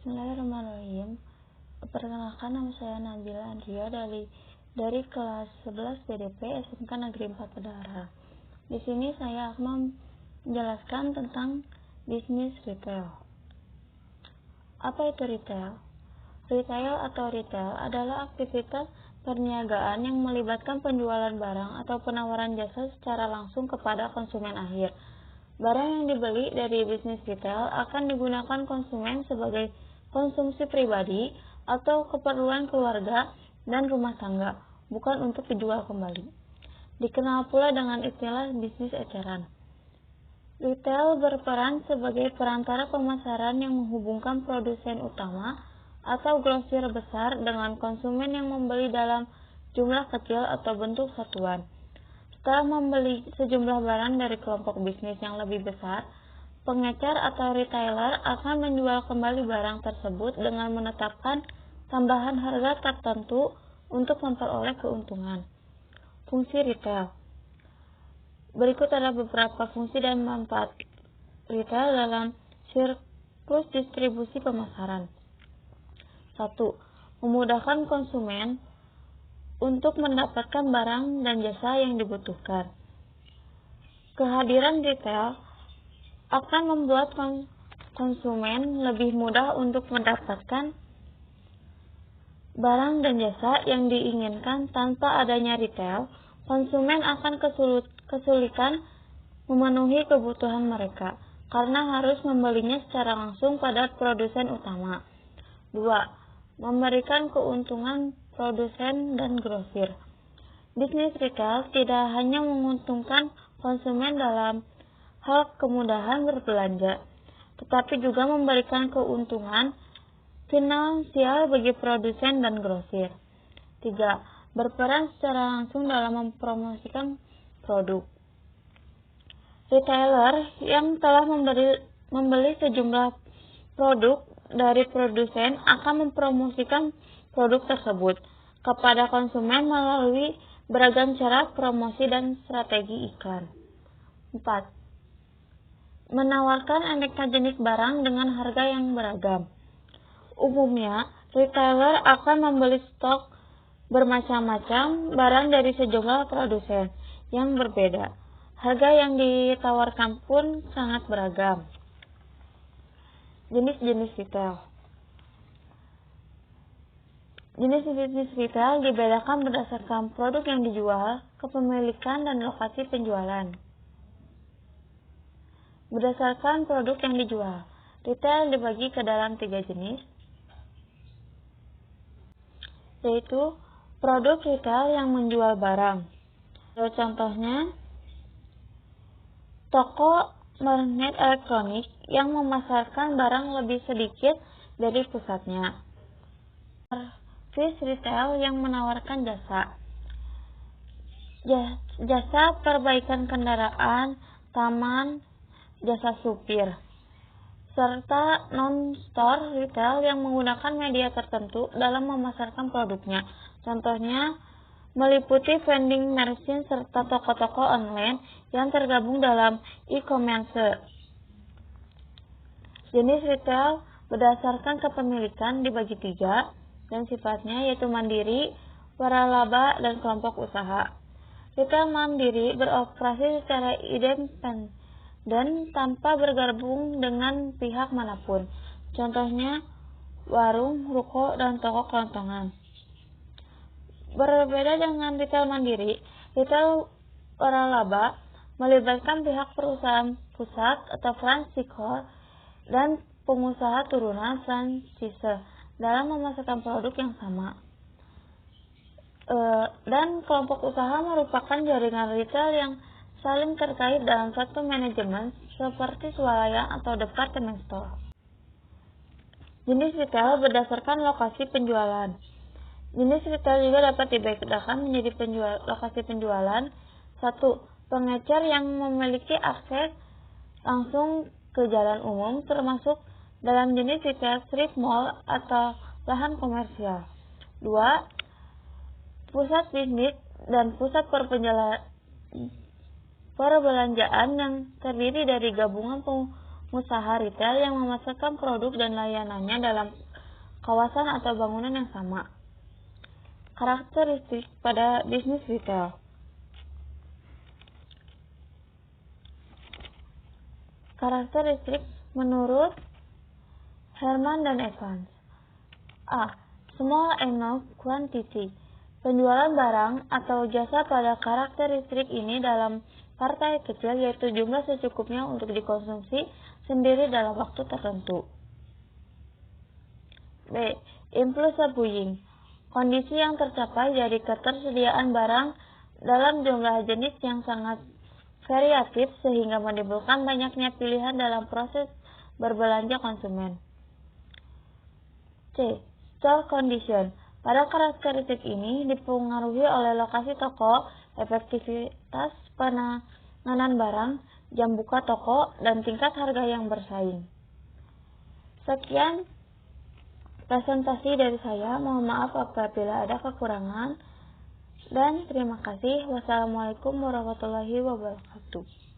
Bismillahirrahmanirrahim. Perkenalkan, nama saya Nabila Andria dari kelas 11 BDP SMK Negeri 4 Pedara. Di sini saya akan menjelaskan tentang bisnis retail. Apa itu retail? Retail atau retail adalah aktivitas perniagaan yang melibatkan penjualan barang atau penawaran jasa secara langsung kepada konsumen akhir. Barang yang dibeli dari bisnis retail akan digunakan konsumen sebagai konsumsi pribadi atau keperluan keluarga dan rumah tangga, bukan untuk dijual kembali. Dikenal pula dengan istilah bisnis eceran. Retail berperan sebagai perantara pemasaran yang menghubungkan produsen utama atau grosir besar dengan konsumen yang membeli dalam jumlah kecil atau bentuk satuan. Setelah membeli sejumlah barang dari kelompok bisnis yang lebih besar, pengecer atau retailer akan menjual kembali barang tersebut dengan menetapkan tambahan harga tertentu untuk memperoleh keuntungan. Fungsi retail. Berikut ada beberapa fungsi dan manfaat retail dalam siklus distribusi pemasaran. 1. Memudahkan konsumen untuk mendapatkan barang dan jasa yang dibutuhkan. Kehadiran retail akan membuat konsumen lebih mudah untuk mendapatkan barang dan jasa yang diinginkan. Tanpa adanya retail, konsumen akan kesulitan memenuhi kebutuhan mereka karena harus membelinya secara langsung pada produsen utama. 2. Memberikan keuntungan produsen dan grosir. Bisnis retail tidak hanya menguntungkan konsumen dalam hal kemudahan berbelanja, tetapi juga memberikan keuntungan finansial bagi produsen dan grosir. 3. Berperan secara langsung dalam mempromosikan produk. Retailer yang telah membeli sejumlah produk dari produsen akan mempromosikan produk tersebut kepada konsumen melalui beragam cara promosi dan strategi iklan. 4. Menawarkan aneka jenis barang dengan harga yang beragam. Umumnya, retailer akan membeli stok bermacam-macam barang dari sejumlah produsen yang berbeda. Harga yang ditawarkan pun sangat beragam. Jenis-jenis retail. Jenis bisnis retail dibedakan berdasarkan produk yang dijual, kepemilikan, dan lokasi penjualan. Berdasarkan produk yang dijual, retail dibagi ke dalam 3 jenis, yaitu produk retail yang menjual barang. Contohnya, toko merchant elektronik yang memasarkan barang lebih sedikit dari pusatnya. Service retail yang menawarkan jasa. Jasa perbaikan kendaraan, taman, jasa supir. Serta non-store retail yang menggunakan media tertentu dalam memasarkan produknya. Contohnya meliputi vending machine serta toko-toko online yang tergabung dalam e-commerce. Jenis retail berdasarkan kepemilikan dibagi 3 dan sifatnya, yaitu mandiri, waralaba, dan kelompok usaha. Retail mandiri beroperasi secara independen tanpa bergabung dengan pihak manapun. Contohnya warung, ruko, dan toko kelontongan. Berbeda dengan retail mandiri, retail waralaba melibatkan pihak perusahaan pusat atau franchisor dan pengusaha turunan franchise dalam memasarkan produk yang sama. Dan kelompok usaha merupakan jaringan retail yang saling terkait dalam satu manajemen seperti swalayan atau department store. Jenis retail berdasarkan lokasi penjualan. Jenis retail juga dapat dibedakan menjadi lokasi penjualan. 1. Pengecer yang memiliki akses langsung ke jalan umum, termasuk dalam jenis retail street mall atau lahan komersial. 2. Pusat bisnis dan pusat perbelanjaan yang terdiri dari gabungan usaha retail yang memasarkan produk dan layanannya dalam kawasan atau bangunan yang sama. Karakteristik pada bisnis retail. Karakteristik menurut Herman dan Evans. A. Small enough quantity. Penjualan barang atau jasa pada karakteristik ini dalam partai kecil, yaitu jumlah secukupnya untuk dikonsumsi sendiri dalam waktu tertentu. B. Impulsive buying. Kondisi yang tercapai dari ketersediaan barang dalam jumlah jenis yang sangat variatif sehingga menimbulkan banyaknya pilihan dalam proses berbelanja konsumen. C. Store condition. Pada karakteristik ini dipengaruhi oleh lokasi toko, efektivitas penanganan barang, jam buka toko, dan tingkat harga yang bersaing. Sekian presentasi dari saya. Mohon maaf apabila ada kekurangan. Dan terima kasih. Wassalamualaikum warahmatullahi wabarakatuh.